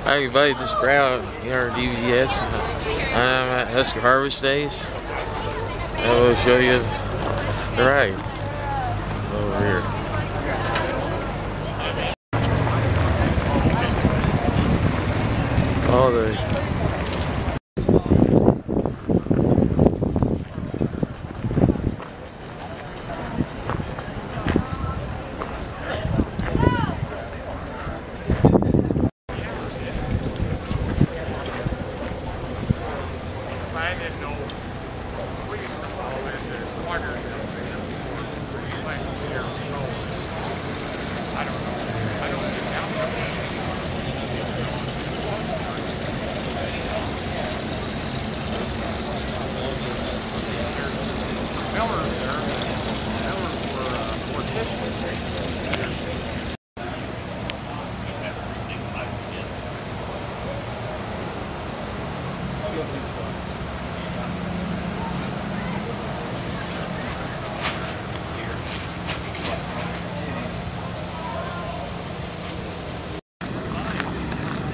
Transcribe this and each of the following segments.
Hi everybody, this is Brad here at DVDS. I'm at Husker Harvest Days. I will show you the ride over here. All the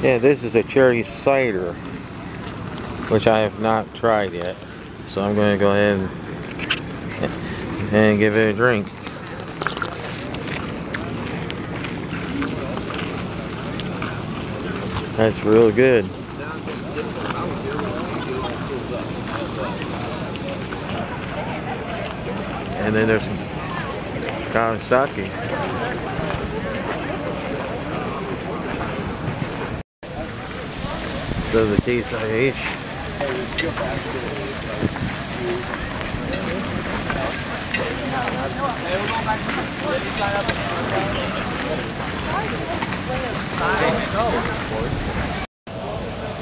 yeah, this is a cherry cider, which I have not tried yet. So I'm going to go ahead and give it a drink. That's real good. And then there's some Kawasaki. So the TSIH.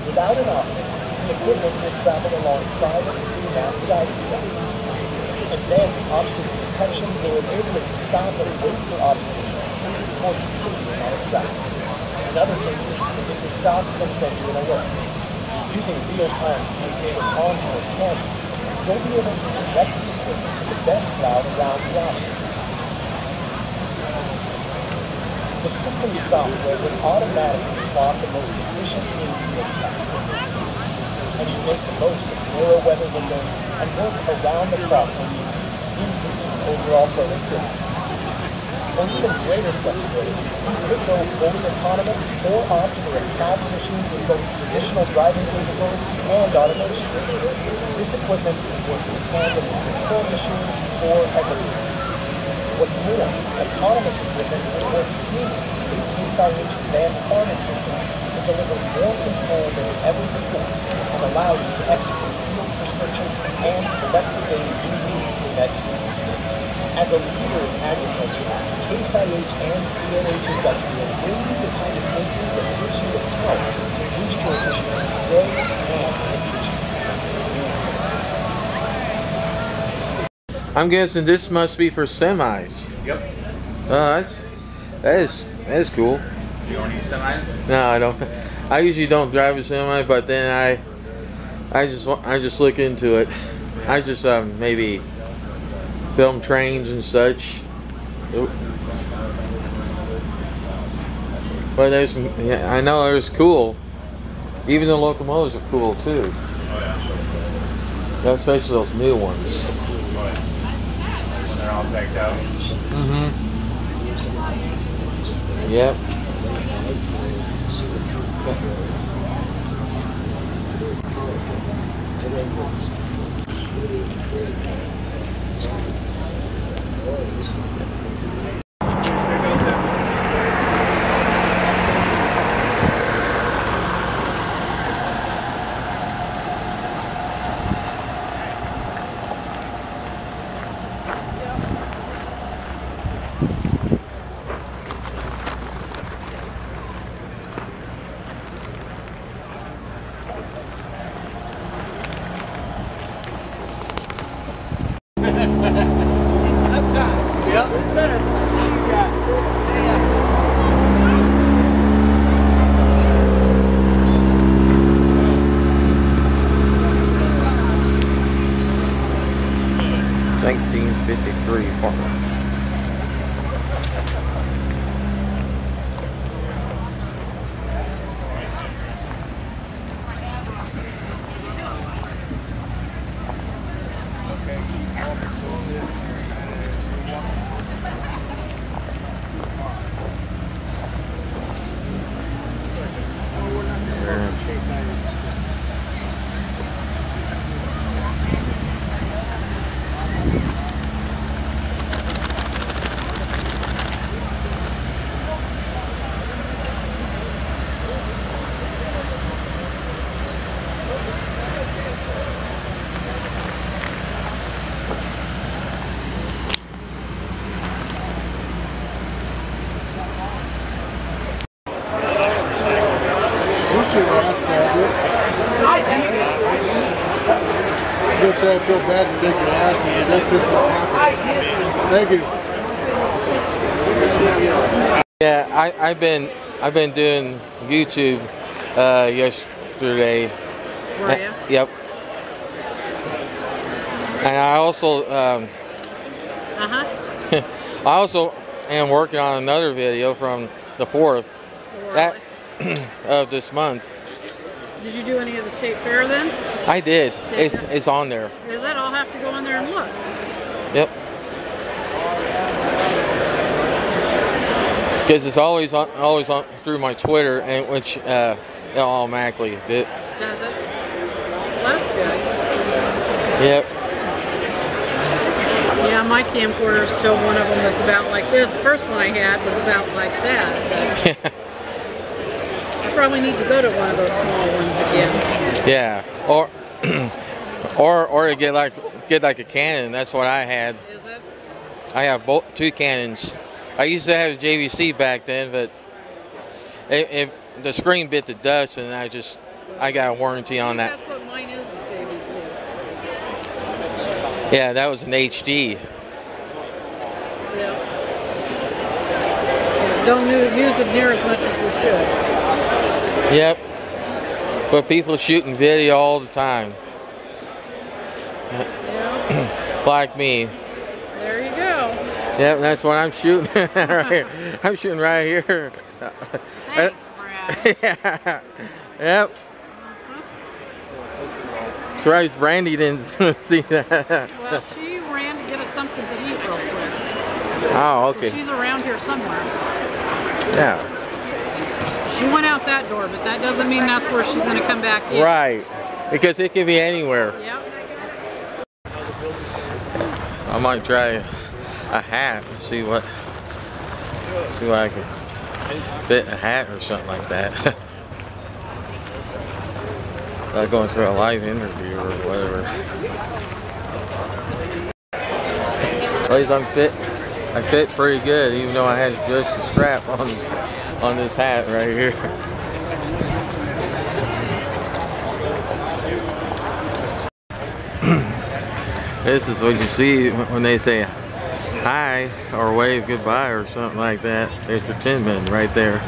Without an option, the equipment will travel along private pre-mapped guidance routes. Advanced obstacle detection will enable it to stop and wait for obstacles before continuing on its route. In other cases, it would stop and send you an alert. Using real-time views with onboard cameras, you'll be able to direct the equipment to the best route around the obstacle. The system's software will automatically plot the most efficient in-field path, and you make the most of narrow weather windows and work around the problem, increasing overall productivity. For even greater flexibility, you could go fully autonomous or opt for a cab machine with both traditional driving capabilities and automation. This equipment can work in tandem with control machines or as a unit. What's more, autonomous equipment will work seamlessly with Case IH advanced farming systems to deliver more control than ever before and allow you to execute field prescriptions and collect the data you need for next season. As a leader in agriculture, Case IH and CNH Industrial bring you the kind of thinking that gives you the power to boost your efficiency today and in the future. I'm guessing this must be for semis. Yep. Oh, that is cool. You don't need semis? No, I don't. I usually don't drive a semi, but then I just look into it. I just maybe film trains and such. Oop. But yeah, I know it was cool. Even the locomotives are cool too. Oh yeah. Especially those new ones. They're all decked out. Mm-hmm. Yep. shouldn't ask that, dude. I'm gonna say I feel bad for taking ass, and that pissed me off. Thank you. Yeah, I've been doing YouTube yesterday. Were you? Yep. And I also I also am working on another video from the 4th of this month. Did you do any of the state fair then? I did. It's on there. Is that? I'll have to go in there and look. Yep. Because it's always on through my Twitter, and which it automatically did. Does it? Well, that's good. Yep. Yeah, my camcorder is still one of them that's about like this. The first one I had was about like that. I probably need to go to one of those small ones again. Yeah. Or get like a Canon. That's what I had. Is it? I have two Canons. I used to have a JVC back then, but the screen bit the dust, and I got a warranty on that. That's what mine is JVC. Yeah, that was an HD. Yeah. Don't use it near as much as we should. Yep. But people shooting video all the time. Yeah. Like me. There you go. Yep, that's what I'm shooting right here. I'm shooting right here. Thanks, Brad. Yeah. Yep. Surprised Brandy didn't see that. Well, she ran to get us something to eat real quick. Oh, okay. So she's around here somewhere. Yeah. She went out that door, but that doesn't mean that's where she's going to come back in. Right. Because it can be anywhere. Yep. I might try a hat and see what I can fit a hat or something like that. Like going through a live interview or whatever. At least I fit pretty good, even though I had to adjust the strap on this hat right here. This is what you see when they say hi or wave goodbye or something like that. There's your Tin Man right there.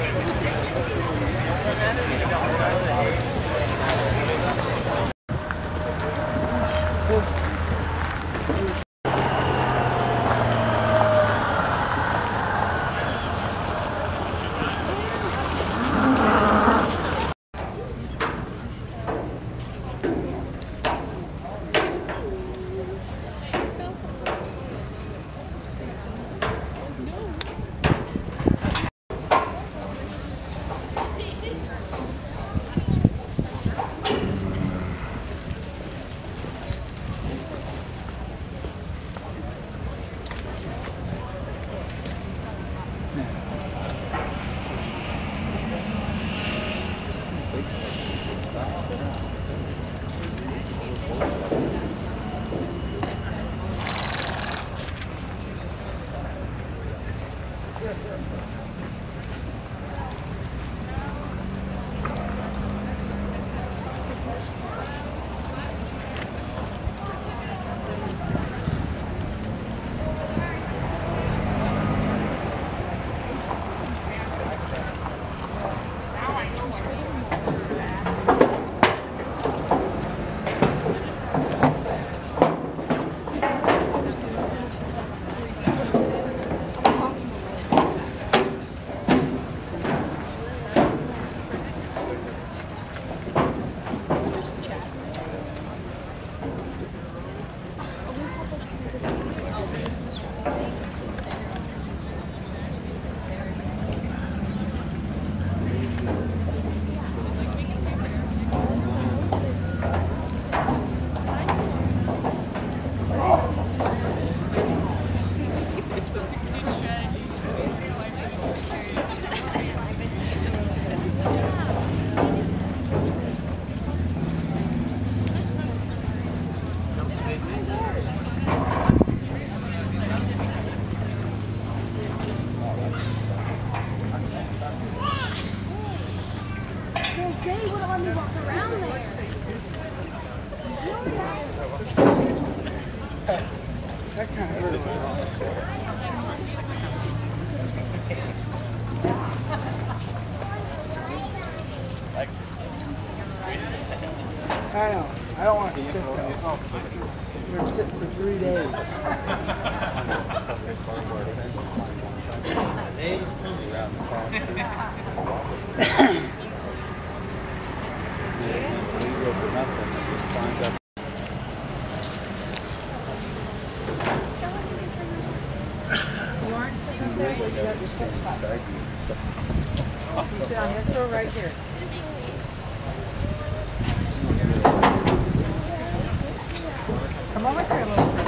Well, they wouldn't let me walk around there. That kind of hurt. I know. I don't want to sit though. We're sitting for 3 days. You aren't sitting there, you got your sketch pad. You sit on this door right here. Come over here a little bit.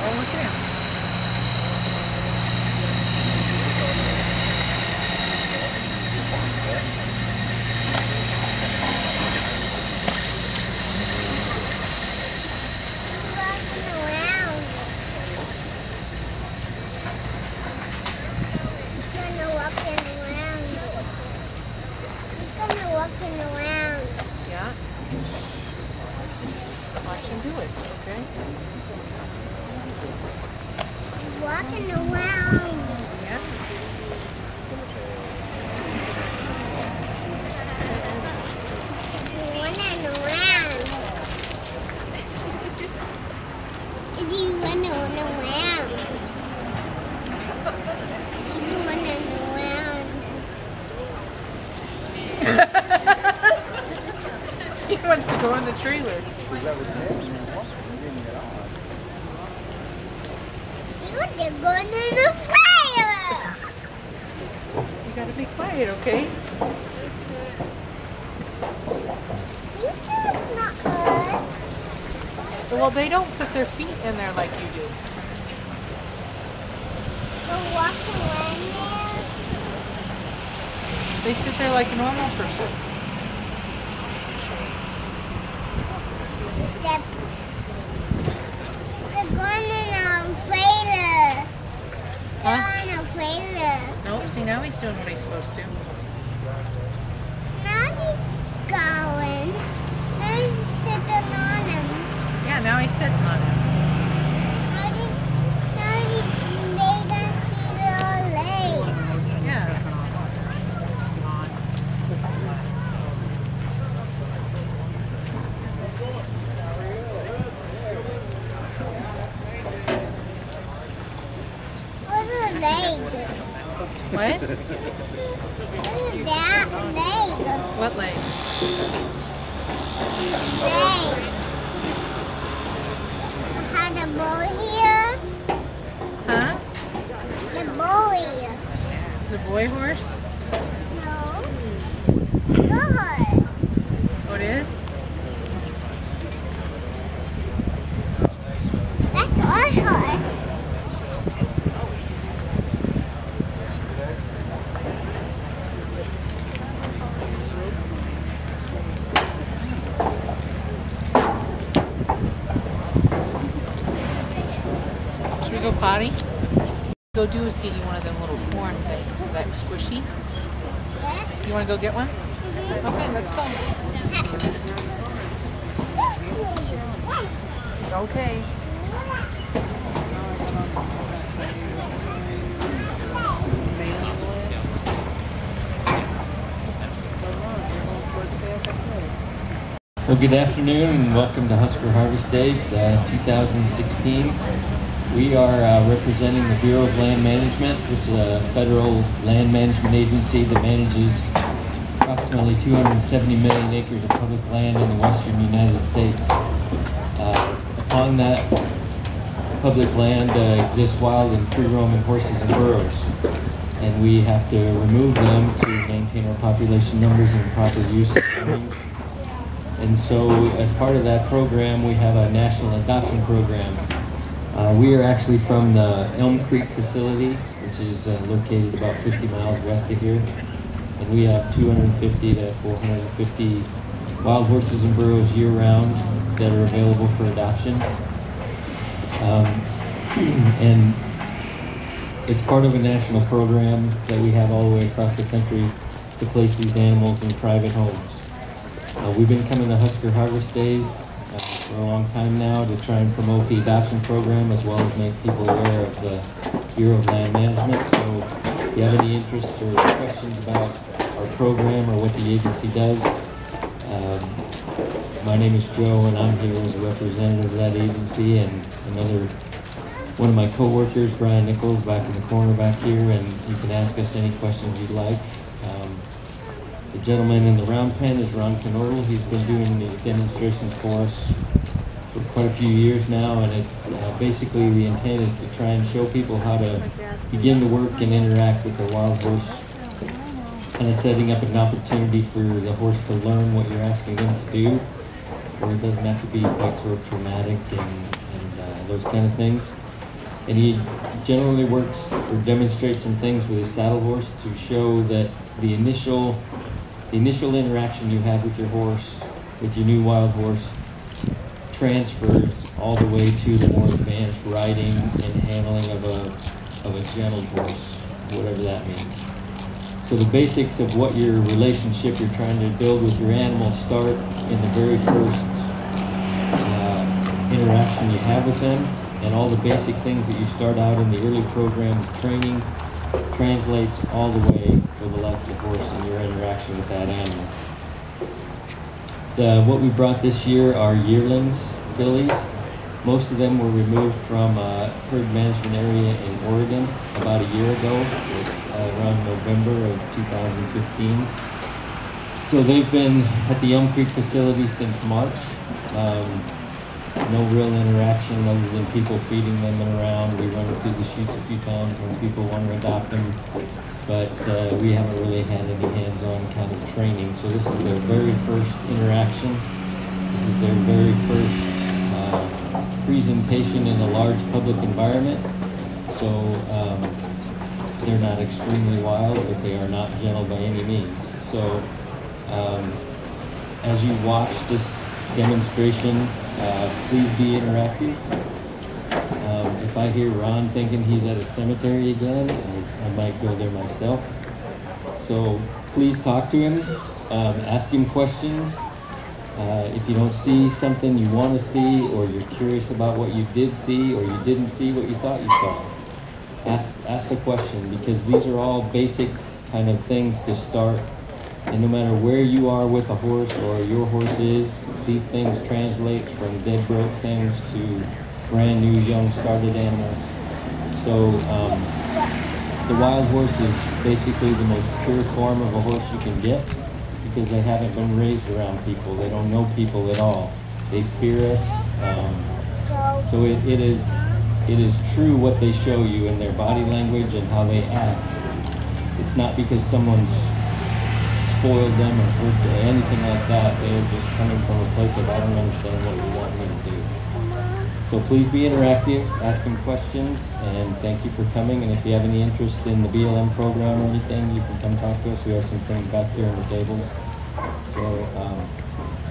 Over here. Walking around. Yeah. Watch him do it, okay? Walking around. Yeah. Running around. Is he running around? He's running around. He wants to go in the trailer. You're going in the trailer. You gotta be quiet, okay? You sure it's not good? Well, they don't put their feet in there like you do. We're walking around there. They sit there like a normal person. They're going in a trailer. They're Huh? on a trailer. Nope, see now he's doing what he's supposed to. Now he's going. Now he's sitting on him. Yeah, now he's sitting on him. Now they can see their legs. Yeah. What are legs? What? What is that leg? What leg? Leg. Had a bow here. Huh? The bow here. Is it a boy horse? No. Good. Oh, it is? That's our horse. Should we go potty? Go do is get you one of them little corn things, that squishy. Yeah. You want to go get one? Okay, let's go. Okay. Well, good afternoon and welcome to Husker Harvest Days 2016. We are representing the Bureau of Land Management, which is a federal land management agency that manages approximately 270 million acres of public land in the western United States. Upon that public land exists wild and free-roaming horses and burros, and we have to remove them to maintain our population numbers and proper use of them. And so as part of that program, we have a national adoption program. We are actually from the Elm Creek facility, which is located about 50 miles west of here. And we have 250 to 450 wild horses and burros year-round that are available for adoption. And it's part of a national program that we have all the way across the country to place these animals in private homes. We've been coming to Husker Harvest Days for a long time now to try and promote the adoption program as well as make people aware of the Bureau of Land Management. So if you have any interest or questions about our program or what the agency does, my name is Joe and I'm here as a representative of that agency, and one of my co-workers, Brian Nichols, back in the corner back here, and you can ask us any questions you'd like. The gentleman in the round pen is Ron Canodal. He's been doing these demonstrations for us for quite a few years now, and it's basically the intent is to try and show people how to begin to work and interact with their wild horse, kind of setting up an opportunity for the horse to learn what you're asking them to do, where it doesn't have to be quite so traumatic and those kind of things. And he generally works or demonstrates some things with his saddle horse to show that the initial interaction you have with your horse, with your new wild horse, transfers all the way to the more advanced riding and handling of a gentle horse, whatever that means. So the basics of what your relationship you're trying to build with your animal start in the very first interaction you have with them, and all the basic things that you start out in the early programs training translates all the way for the life of the horse and your interaction with that animal. What we brought this year are yearlings, fillies. Most of them were removed from a herd management area in Oregon about a year ago, around November of 2015. So they've been at the Elm Creek facility since March. No real interaction other than people feeding them around. We run through the chutes a few times when people want to adopt them, but we haven't really had any hands-on kind of training. So this is their very first interaction. This is their very first presentation in a large public environment. So they're not extremely wild, but they are not gentle by any means. So as you watch this demonstration, please be interactive. If I hear Ron thinking he's at a cemetery again, I might go there myself. So please talk to him, ask him questions. If you don't see something you want to see, or you're curious about what you did see, or you didn't see what you thought you saw, ask the question, because these are all basic kind of things to start. And no matter where you are with a horse or your horse is, these things translate from dead broke things to brand new young started animals. So the wild horse is basically the most pure form of a horse you can get, because they haven't been raised around people. They don't know people at all. They fear us. So it is true what they show you in their body language and how they act. It's not because someone's spoiled them or hurt them, anything like that. They're just coming from a place of, I don't understand what you want me to do. So please be interactive, ask them questions, and thank you for coming. And if you have any interest in the BLM program or anything, you can come talk to us. We have some things back here on the tables. So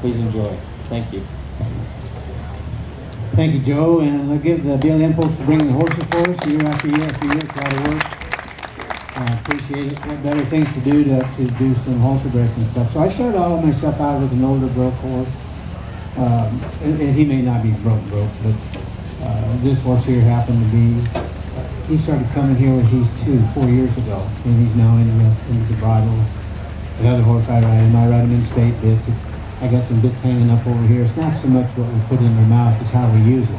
please enjoy. Thank you. Thank you, Joe. And I'll give the BLM folks for bringing the horses for us year after year after year. It's a lot of work. I appreciate it. What better things to do some halter break and stuff. So I started all my stuff out with an older broke horse. And he may not be broke, but this horse here happened to be, he started coming here when he's 4 years ago, and he's now in the bridle. The other horse I ride him in spate bits. I got some bits hanging up over here. It's not so much what we put in their mouth, it's how we use it.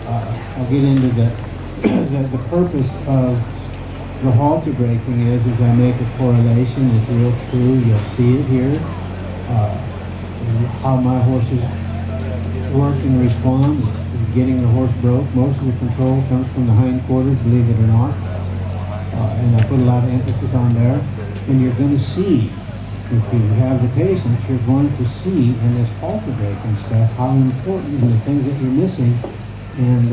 I'll get into the purpose of the halter breaking is I make a correlation. It's real true. You'll see it here. How my horses work and respond is getting the horse broke. Most of the control comes from the hindquarters, believe it or not. And I put a lot of emphasis on there. And you're going to see, if you have the patience, you're going to see in this halter breaking stuff how important and the things that you're missing. And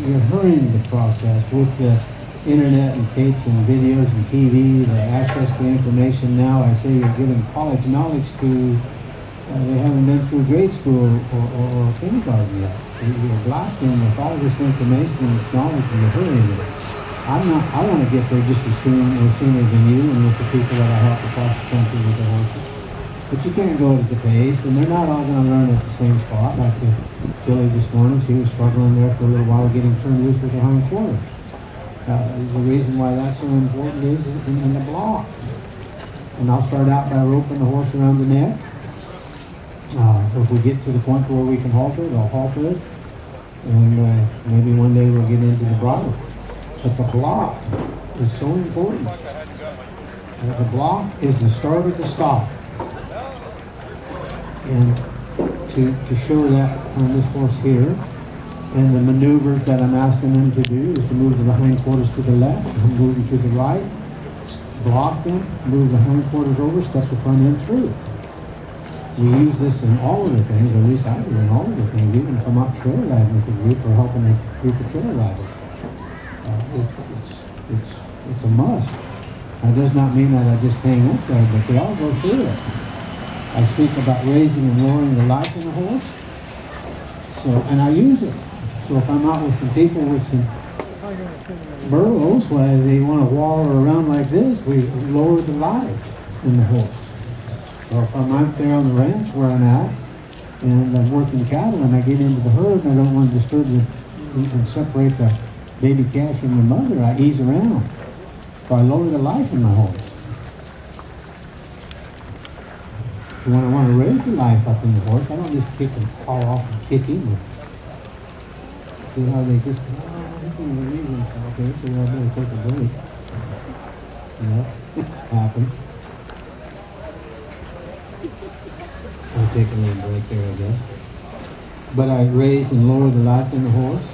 you're hurrying the process with the internet and tapes and videos and TV, the access to information now. I say you're giving college knowledge to, they haven't been through grade school or kindergarten yet. you're blasting with all this information and this knowledge in a hurry. I want to get there just as soon or sooner than you and with the people that I help across the country with the horses. But you can't go at the pace, and they're not all going to learn at the same spot. Like the filly this morning, she was struggling there for a little while getting turned loose with her hind quarter. The reason why that's so important is in the block. And I'll start out by roping the horse around the neck. If we get to the point where we can halter it, I'll halter it. And maybe one day we'll get into the bridle. But the block is so important. The block is the start of the stop. And to show that on this horse here, and the maneuvers that I'm asking them to do is to move the hind quarters to the left, and move them to the right, block them, move the hind quarters over, step the front end through. We use this in all of the things, or at least I do in all of the things, even if I'm up trail riding with a group or helping a group of trail riders. It's a must. That does not mean that I just hang up there, but they all go through it. I speak about raising and lowering the life in a horse, and I use it. So if I'm out with some people with some burros, why they want to waller around like this, we lower the life in the horse. So if I'm out there on the ranch where I'm at, and I'm working cattle, and I get into the herd, and I don't want to disturb and separate the baby calf from the mother, I ease around. So I lower the life in my horse. So when I want to raise the life up in the horse, I don't just kick and fall off and kick in. See how they just, he's going to relieve himself. Okay, so I better take a break. You know, it happens. I'll take a little break there, I guess. But I raised and lowered the life in the horse.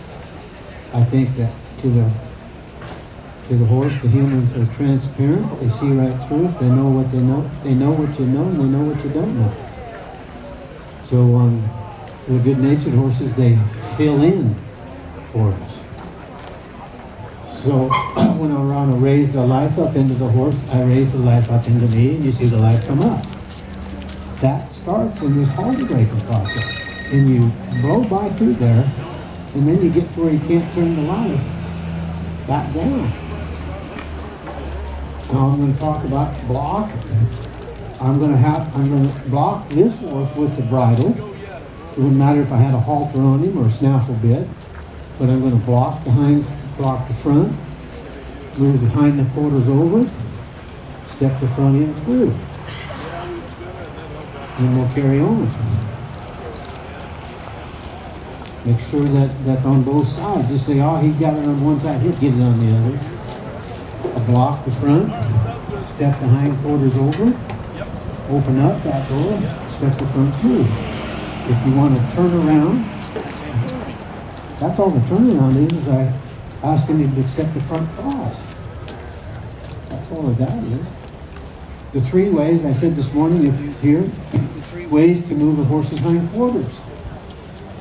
I think that to the horse, the humans are transparent. They see right through us. They know what they know. They know what you know, and they know what you don't know. So the good-natured horses, they fill in for us. So when I want to raise the life up into the horse, I raise the life up into me, and you see the life come up. That starts in this halter breaking process. And you blow by through there, and then you get to where you can't turn the life back down. Now I'm going to talk about block. I'm going to block this horse with the bridle. It wouldn't matter if I had a halter on him or a snaffle bit, but I'm going to block the front, move the hind quarters over, step the front end through. And we'll carry on. Make sure that that's on both sides. Just say, oh, he's got it on one side, he'll get it on the other. I'll block the front, step the hind quarters over, open up that door, step the front through. If you want to turn around, that's all the turnaround is I asking him to step the front cross. That's all of that is. The three ways, I said this morning, if you're here, the three ways to move a horse's hind quarters.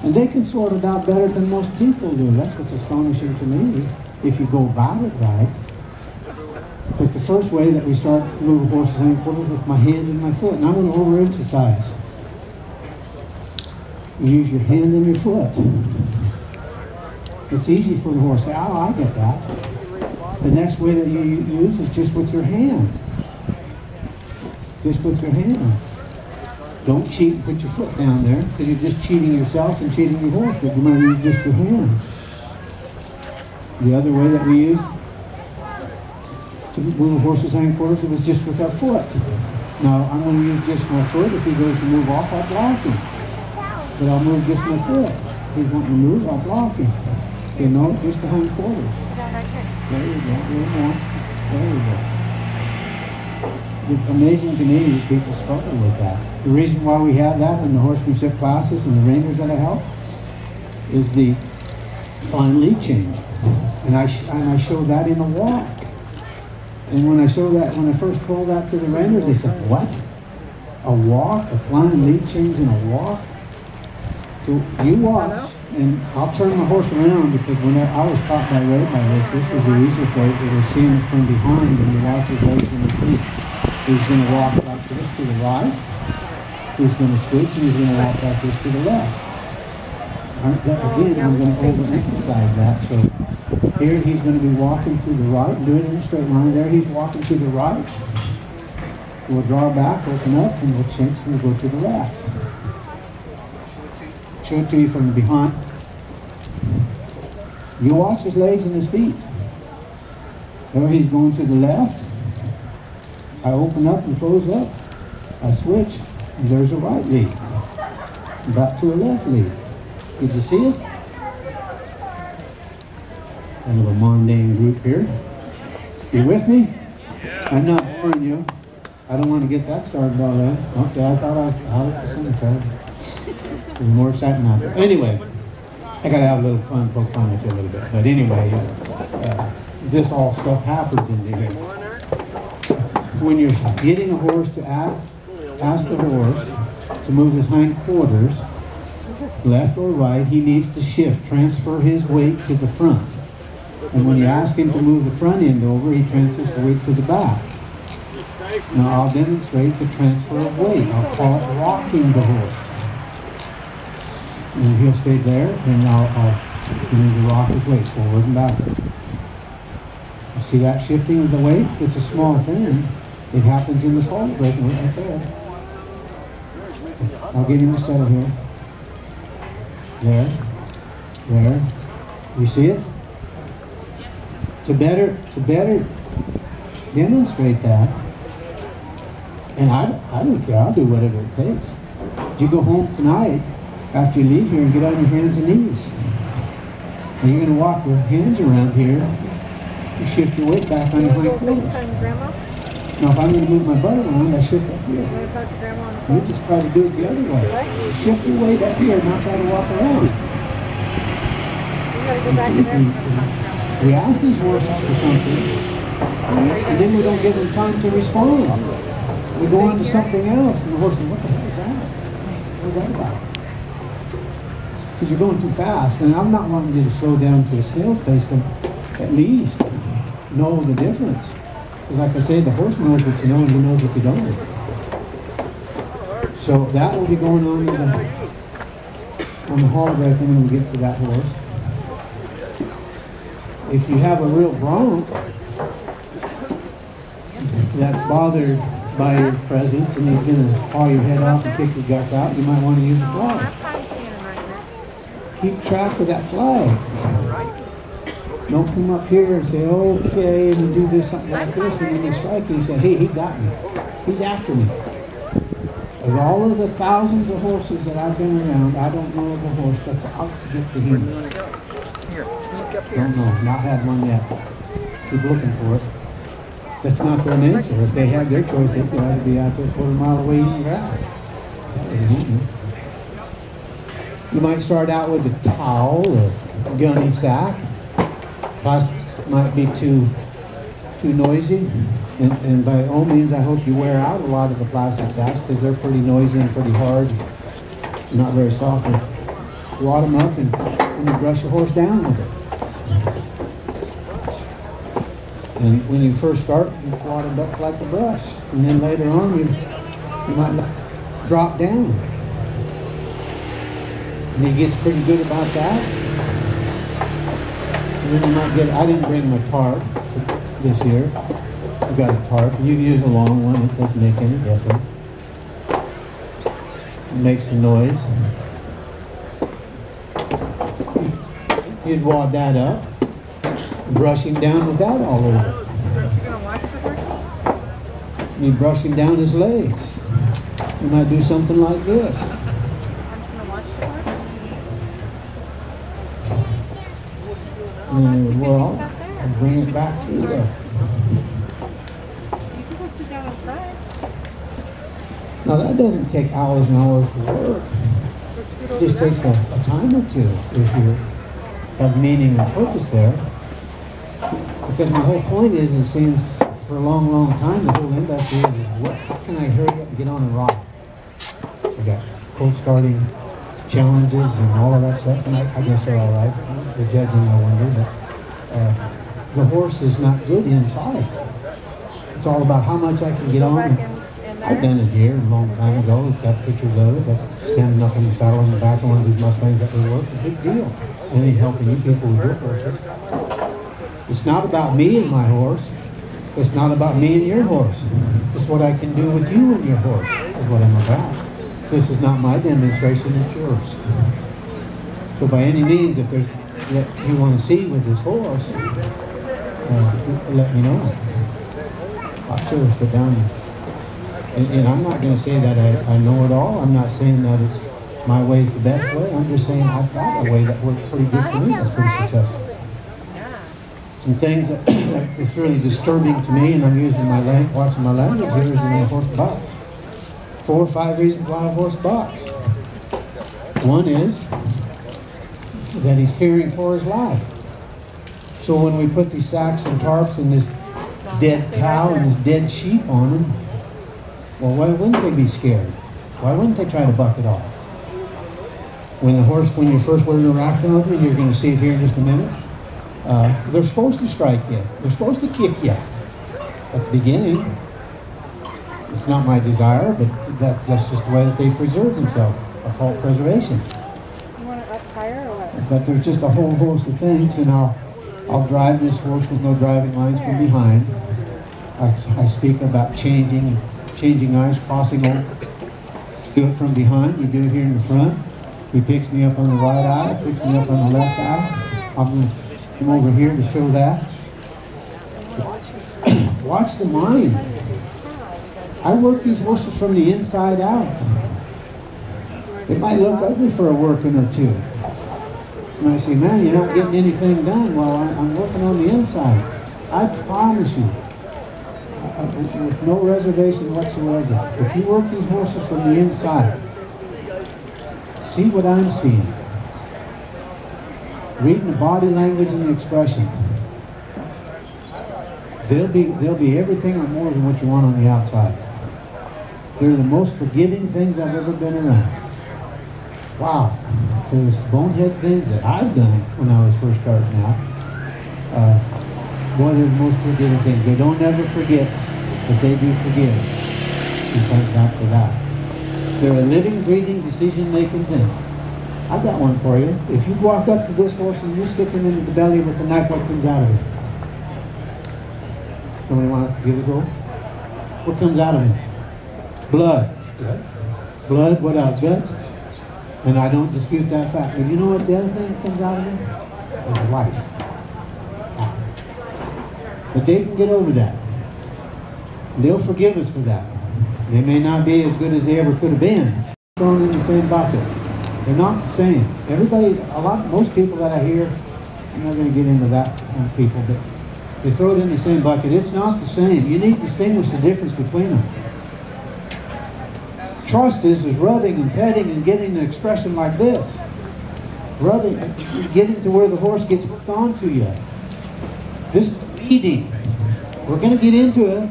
And they can sort it out better than most people do. That's what's astonishing to me, if you go about it right. But the first way that we start moving horses' hind quarters with my hand and my foot. And I'm going to overemphasize. You use your hand and your foot. It's easy for the horse to say, oh, I get that. The next way that you use is just with your hand. Just with your hand. Don't cheat and put your foot down there, because you're just cheating yourself and cheating your horse, but you might use just your hand. The other way that we use to move a horse's hind quarters was just with our foot. Now, I'm going to use just my foot. If he goes to move off, I'll block him. But I'll move just my foot. If he's wanting to move, I'll block him. You know, just the hind quarters. There you go, a little more. There you go. It's amazing to me that people struggle with that. The reason why we have that in the horsemanship classes and the rangers that I help is the fine lead change. And I show that in a walk. And when I show that, when I first told that to the rangers, they said, what? A walk? A flying lead change in a walk? So you watch, and I'll turn my horse around, because when I was taught by Ray by this was the easiest way. It was seeing it from behind, and you watch his legs and his feet. He's going to walk like this to the right. He's going to switch, and he's going to walk like this to the left. Again, I'm going to overemphasize that. So here he's going to be walking to the right, do it in a straight line. There he's walking to the right. We'll draw back, open up, and we'll change and we'll go to the left. Show it to you from behind. You watch his legs and his feet. There he's going to the left. I open up and close up. I switch, and there's a right lead. Back to a left lead. Did you see it? Kind of a mundane group here. You with me? I'm not boring you. I don't want to get that started all that. Okay, I thought I was out at the cemetery. There's more excitement out there. Anyway, I gotta have a little fun, poke fun at you a little bit. But anyway, this all stuff happens in here. When you're getting a horse to ask the horse to move his hind quarters, left or right, he needs to shift, transfer his weight to the front. And when you ask him to move the front end over, he transfers the weight to the back. Now I'll demonstrate the transfer of weight. I'll call it rocking the horse. And he'll stay there, and I'll begin to rock his weight forward and backward. You see that shifting of the weight? It's a small thing. It happens in this whole break right there. I'll give him a settle here. There. You see it? To better demonstrate that, and I don't care, I'll do whatever it takes. You go home tonight, after you leave here, and get on your hands and knees. And you're going to walk your hands around here, and shift your weight back on your hind quarters. Now if I'm going to move my butt around, I shift up here. You just try to do it the other way. Shift your weight up here, not try to walk around. We ask these horses for something, and then we don't give them time to respond. We go on to something else, and the horse goes, what the hell is that? What is that about? Because you're going too fast, and I'm not wanting you to slow down to a snail's pace, but at least know the difference. Because like I say, the horse knows what you know, and he knows what you don't know. So that will be going on the hall break when we get to that horse. If you have a real bronc that's bothered by your presence and he's going to haul your head off and kick your guts out, you might want to use a flag. Keep track of that flag. Don't come up here and say, okay, and do this, something like this, and then you strike you and say, hey, he got me. He's after me. Of all of the thousands of horses that I've been around, I don't know of a horse that's out to get the human. Don't know, not had one yet. Keep looking for it. That's not their nature. If they had their choice, they'd rather be out there a quarter mile away eating grass. You might start out with a towel or a gunny sack. Plastic might be too noisy. And by all means, I hope you wear out a lot of the plastic sacks because they're pretty noisy and pretty hard, not very soft. Wad them up and you brush your horse down with it. And when you first start, you wad it up like a brush. And then later on, you might drop down. And he gets pretty good about that. And then you might get, I didn't bring my tarp this year. I got a tarp. You can use a long one, it doesn't make any difference. It makes a noise. You'd wad that up, brush him down with that all over. You brush him down his legs. You might do something like this. And well, I'll bring it back through there. Now that doesn't take hours and hours to work. It just takes a time or two if you have meaning and purpose there. Because my whole point is, it seems for a long, long time, the whole industry is, how can I hurry up and get on and rock? I got cold starting challenges and all of that stuff, and I guess they're all right. The judging, I wonder, but the horse is not good inside. It's all about how much I can get on. I've done it here a long time ago. We've got pictures of it, but standing up in the saddle in the back of one of these Mustangs that we work, it's a big deal. And then helping you people with your horses. It's not about me and my horse. It's not about me and your horse. It's what I can do with you and your horse is what I'm about. This is not my demonstration, it's yours. So by any means, if there's what you want to see with this horse, let me know. I'll sure sit down. And I'm not going to say that I know it all. I'm not saying that it's my way is the best way. I'm just saying I've got a way that works pretty good for me. That's pretty successful. Some things that it's really disturbing to me, and I'm using my watching my language here, is when a horse bucks. 4 or 5 reasons why a horse bucks. One is that he's fearing for his life. So when we put these sacks and tarps and this dead cow and this dead sheep on him, well, why wouldn't they be scared? Why wouldn't they try to buck it off? When you're first wearing a rack on them, and you're going to see it here in just a minute, they're supposed to strike you. They're supposed to kick you. At the beginning, it's not my desire, but that's just the way that they preserve themselves, a fault preservation. You want it up higher or what? But there's just a whole host of things, and I'll drive this horse with no driving lines from behind. I speak about changing eyes, crossing over. Do it from behind. We do it here in the front. He picks me up on the right eye, picks me up on the left eye. I'm going to come over here to show that. Watch the mind. I work these horses from the inside out. It might look ugly for a working or two. And I say, man, you're not getting anything done. Well, I'm working on the inside. I promise you, with no reservation whatsoever, if you work these horses from the inside, see what I'm seeing. Reading the body language and the expression. They'll be everything or more than what you want on the outside. They're the most forgiving things I've ever been around. Wow. There's bonehead things that I've done when I was first starting out. Boy, they're the most forgiving things. They don't ever forget, but they do forgive. It comes back to that. They're a living, breathing, decision-making thing. I've got one for you. If you walk up to this horse and you stick him into the belly with the knife, what comes out of it? Somebody want to give it a go? What comes out of him? Blood. Blood without guts. And I don't dispute that fact. But you know what the other thing that comes out of him? Is life. But they can get over that. They'll forgive us for that. They may not be as good as they ever could have been. Thrown in the same bucket. They're not the same. Most people that I hear, I'm not going to get into that on people, but they throw it in the same bucket. It's not the same. You need to distinguish the difference between them. Trust is rubbing and petting and getting an expression like this. Rubbing, getting to where the horse gets hooked onto you. This is leading. We're going to get into it.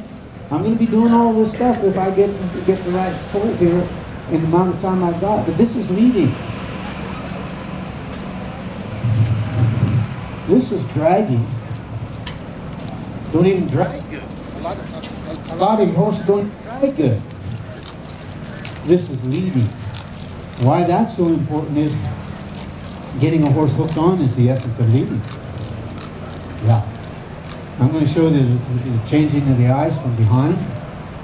I'm going to be doing all this stuff if I get the right point here in the amount of time I've got. But this is leading. This is dragging. Don't even drag good. A lot of horses don't drag good. This is leading. Why that's so important is getting a horse hooked on is the essence of leading. Yeah. I'm going to show the changing of the eyes from behind.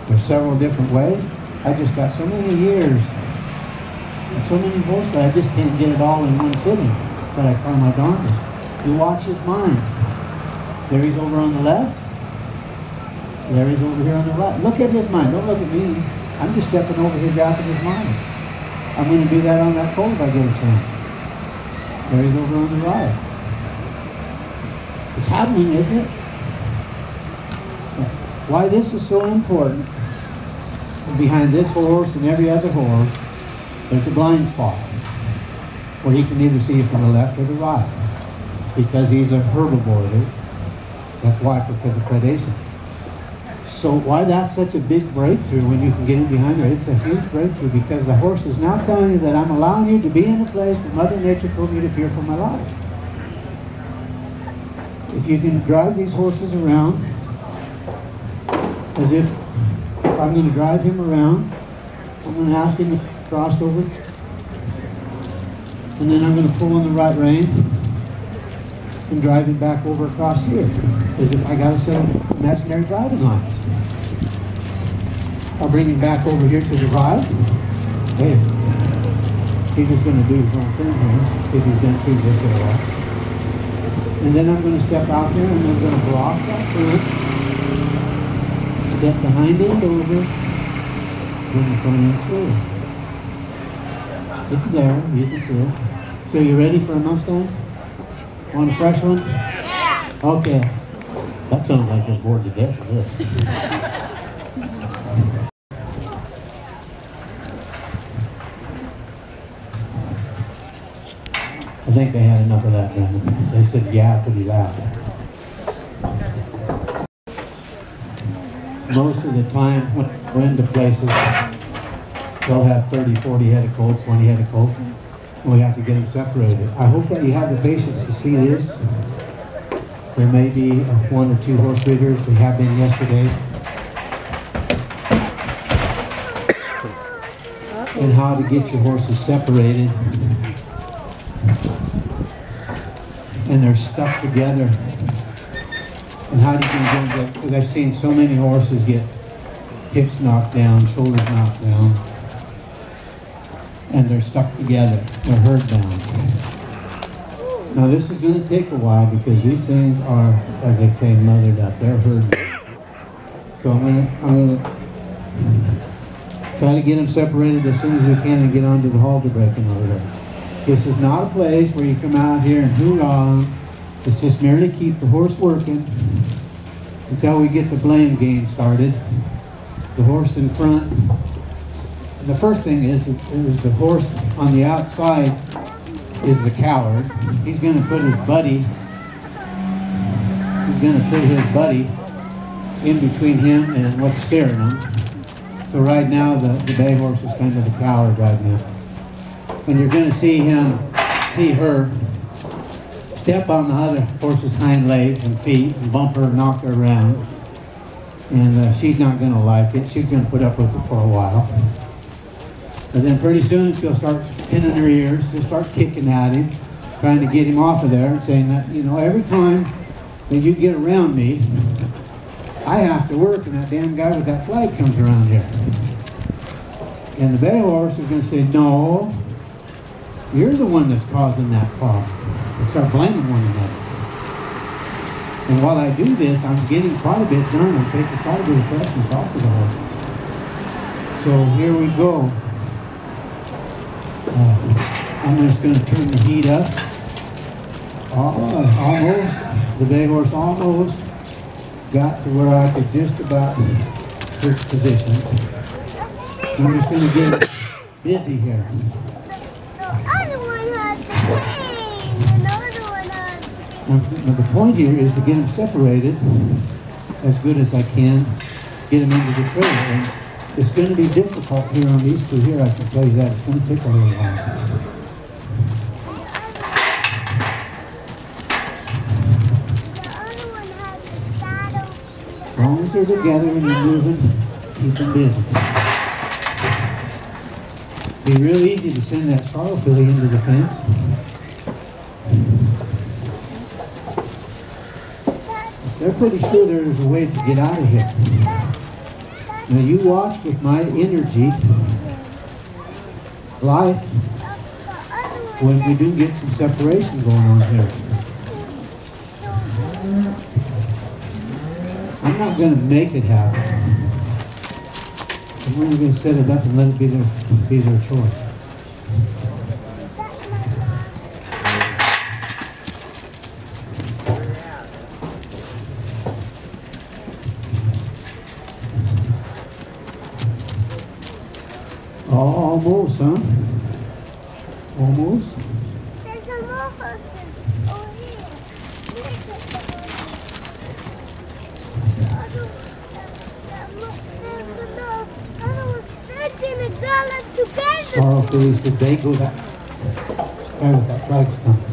There's several different ways. I just got so many years and so many horses I just can't get it all in one fitting. But I try my darndest. You watch his mind. There he's over on the left. There he's over here on the right. Look at his mind. Don't look at me. I'm just stepping over here grabbing his mind. I'm going to do that on that pole if I get a chance. There he's over on the right. It's happening, isn't it? Why this is so important, behind this horse and every other horse, there's the blind spot, where he can either see it from the left or the right. It's because he's a herbivore. That's why, for predation. So why that's such a big breakthrough when you can get in behind her? It's a huge breakthrough because the horse is now telling you that I'm allowing you to be in a place where Mother Nature told me to fear for my life. If you can drive these horses around as if I'm going to drive him around, I'm going to ask him to cross over And then I'm going to pull on the right rein and drive it back over across here, as if I got a set of imaginary driving lines. I'll bring him back over here to the right. Hey, he's just going to do his own thing here, if he's done through this area. And then I'm going to step out there and I'm going to block that front, step behind it over, bring the front end through. It's there, you can see it. So you ready for a Mustang? Want a fresh one? Yeah. Okay. That sounds like they're bored to death for this. I think they had enough of that, Brandon. They said, yeah, pretty loud. Most of the time, when we're into places, they'll have 30, 40 head of colts, 20 head of colts. We have to get them separated. I hope that you have the patience to see this. There may be one or two horse breeders. We have been yesterday. And how to get your horses separated. And they're stuck together. And how do you can get, because I've seen so many horses get hips knocked down, shoulders knocked down. And they're stuck together. They're herd bound. Now this is going to take a while because these things are, as they say, mothered up. They're herd bound. So I'm going to try to get them separated as soon as we can and get onto the halter breaking over there. This is not a place where you come out here and hoorah. It's just merely keep the horse working until we get the blame game started. The horse in front. The first thing is the horse on the outside is the coward. He's going to put his buddy in between him and what's scaring him. So right now the bay horse is kind of the coward right now. And you're going to see her step on the other horse's hind legs and feet and bump her and knock her around. And she's not going to like it. She's going to put up with it for a while. And then pretty soon she'll start pinning her ears. She'll start kicking at him, trying to get him off of there and saying that, you know, every time that you get around me, I have to work and that damn guy with that flag comes around here. And the bay horse is going to say, no, you're the one that's causing that problem. And start blaming one another. And while I do this, I'm getting quite a bit done. I'm taking quite a bit of freshness off of the horses. So here we go. I'm just going to turn the heat up. Almost, the bay horse almost got to where I could just about switch positions. I'm just going to get busy here. The other one has the wing, and the other one has... Now, the point here is to get them separated as good as I can, get them into the trailer. And it's going to be difficult here on these two here, I can tell you that. It's going to take a little while. As long as they're together and you're moving, keep them busy. It'd be real easy to send that sorrel filly into the fence. They're pretty sure there's a way to get out of here. Now you watch with my energy, life, when we do get some separation going on here. I'm not going to make it happen. I'm only going to set it up and let it be their choice. Almost, huh? Almost. There's some more horses over here. They're gonna gallop together. Sorrel fillies, did they go that way with that flag's coming?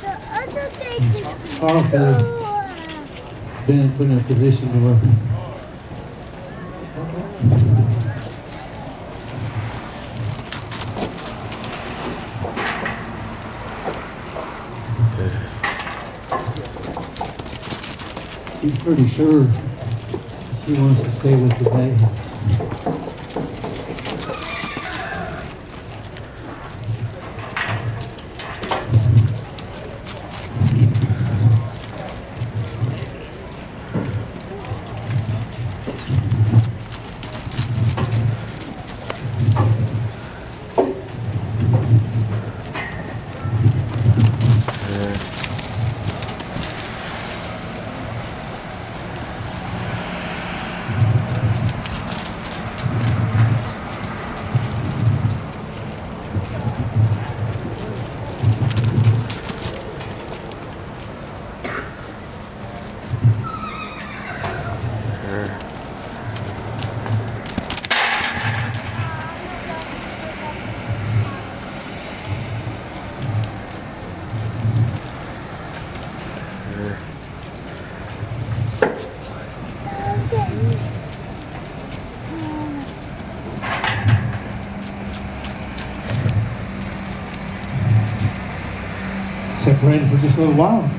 The other thing is Sorrel filly been put in a position to where She's pretty sure she wants to stay with the day. Separated for just a little while.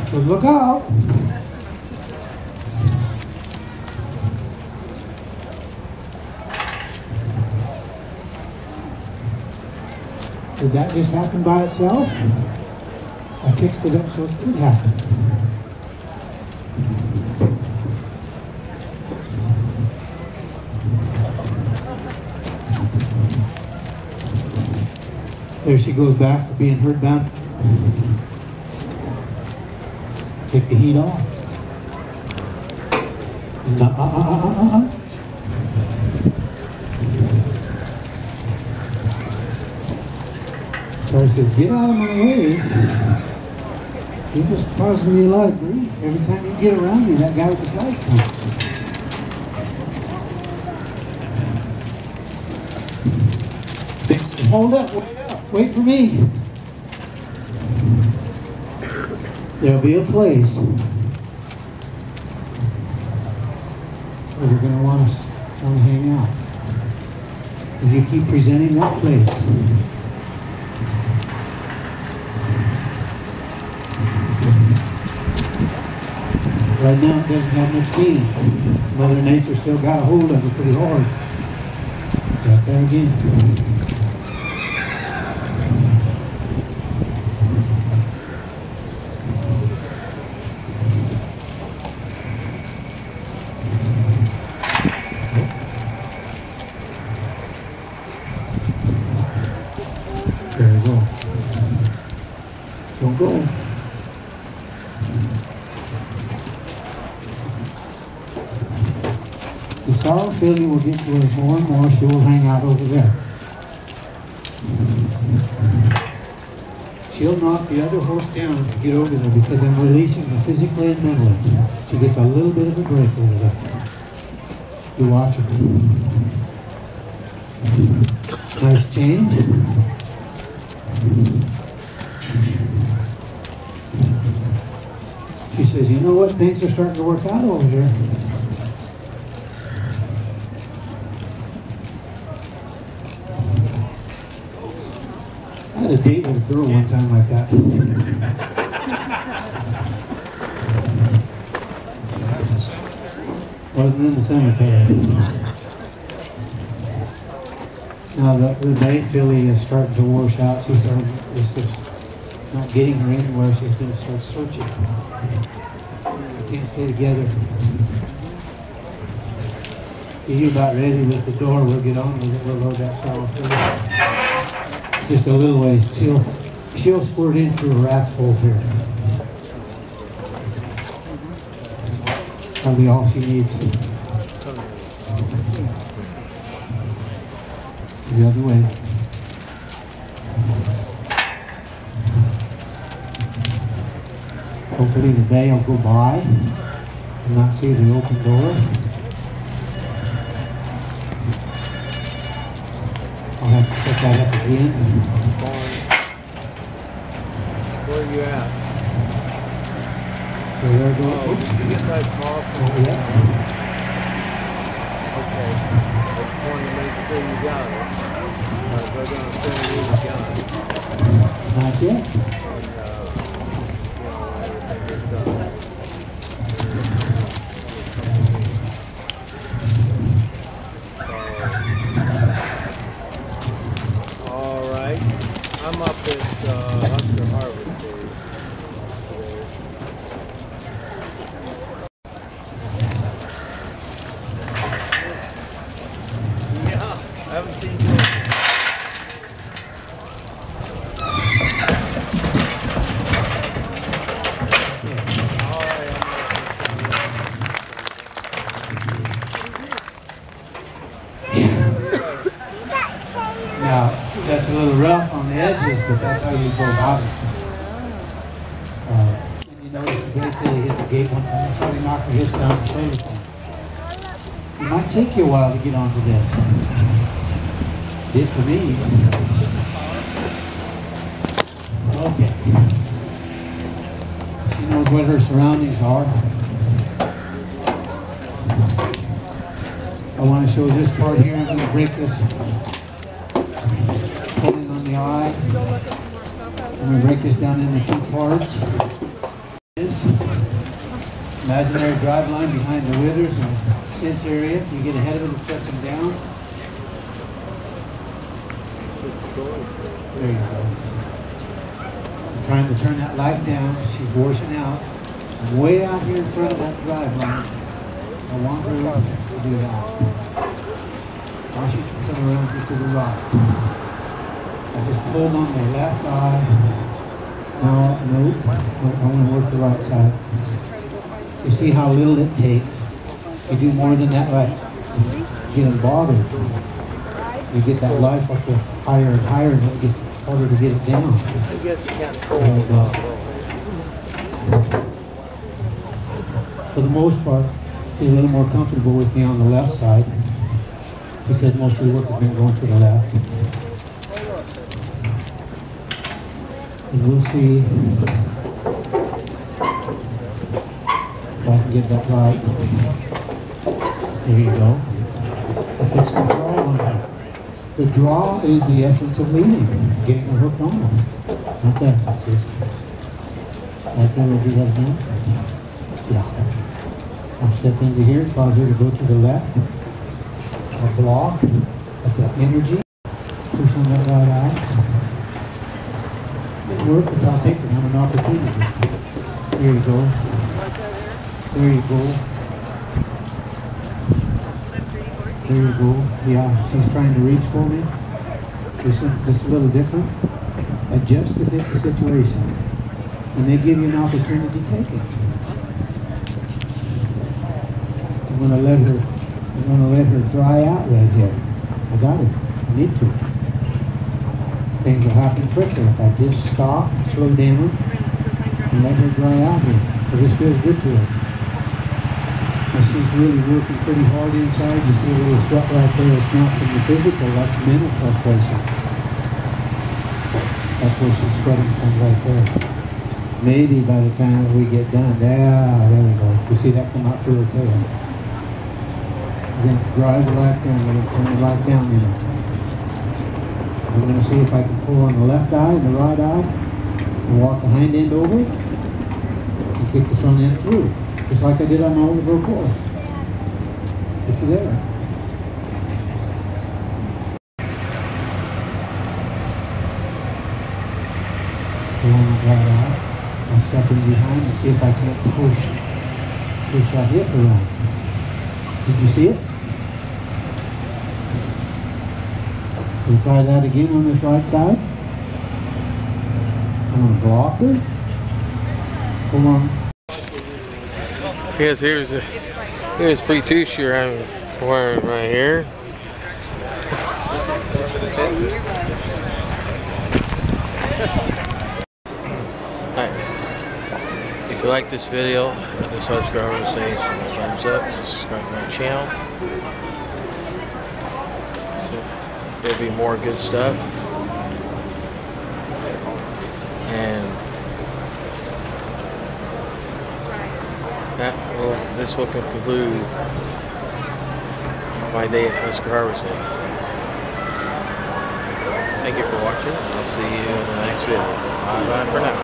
So look out. Did that just happen by itself? I fixed it up so it could happen. There she goes back to being herd bound. Take the heat off. So I said, get out of my way. You're just causing me a lot of grief. Every time you get around me, that guy with the flag comes. Hold up, wait up, wait for me. There'll be a place where you're going to want to hang out. If you keep presenting that place. Right now it doesn't have much meaning. Mother Nature still got a hold of it pretty hard. Right there again. There you go. Don't go. The sorrow filly will get to her more and more. She will hang out over there. She'll knock the other horse down to get over there because I'm releasing her physically and mentally. She gets a little bit of a break over there. You watch her. Nice change. She says, you know what? Things are starting to work out over here. I had a date with a girl one time like that. Wasn't in the cemetery. Now the May filly is starting to wash out. She's not getting her anywhere. She's going to start searching. We can't stay together. Are you about ready with the door? We'll get on with it. We'll load that sorrow filly. Just a little ways. She'll squirt into a rat's hole here. Probably all she needs. The other way. Hopefully the bay will go by and not see the open door. I'll have to set that up again. Where are you at? There we go. Oh, you get that call from Yeah. Okay. I just wanted to make sure you got it. Because they're going to send you the gun. Not yet. And, everything is done. All right. I'm up at Husker Harvest today. Yeah, I haven't seen you. Now, that's a little rough on the edges, but that's how you go about it. And you notice the gate there, he hit the gate one time, that's how he knocked the hips down the shoulder thing. It might take you a while to get onto this. It did for me. Okay. She knows what her surroundings are. I want to show this part here. I'm going to break this pulling on the eye. I'm going to break this down into two parts. Imaginary drive line behind the withers and cinch area. You get ahead of it and shuts them down. There you go. I'm trying to turn that light down. She's washing out. I'm way out here in front of that drive line. I want her to do that. Now she can come around just to the right. I just pulled on the left eye. No, I want to work the right side. You see how little it takes. You do more than that, right? You get bothered. You get that life up to higher and higher, and it gets harder to get it down. I guess you can't pull it off. For the most part, she's a little more comfortable with me on the left side because most of the work has been going to the left. And we'll see if I can get that right. There you go. It's the draw on her. The draw is the essence of leading, getting her hooked on. Not that, sis. Right there, we'll do that now. Yeah. I'll step into here, cause her to go to the left. I'll block. That's that energy. Push on that right eye. It worked without taking on an opportunity. There you go. There you go. There you go. Yeah, she's trying to reach for me. This one's just a little different. Adjust to fit the situation. When they give you an opportunity, take it. I'm gonna let her dry out right here. I got it. I need to. Things will happen quicker if I just stop, slow down, and let her dry out here. Because this feels good to her. And she's really working pretty hard inside. You see a little sweat right there. It's not from the physical, that's mental frustration. That's where she's sweating from right there. Maybe by the time that we get done, there we go. You see that come out through her tail. We're going to drive the light down. We're going to turn the light down in it. I'm going to see if I can pull on the left eye and the right eye and walk the hind end over and kick the front end through. Just like I did on my old before. Get you there. Pull on the right eye. I'll step in behind and see if I can't push that hip around. Did you see it? We'll try that again on this right side. I'm going to block her. Hold on. Because here's free two-shoe I'm wearing right here. Alright. If you like this video of this Husker Harvest, say thumbs up, subscribe to my channel. So there'll be more good stuff. And this will conclude my day at Husker Harvest Days. Thank you for watching. I'll see you in the next video. Bye bye for now.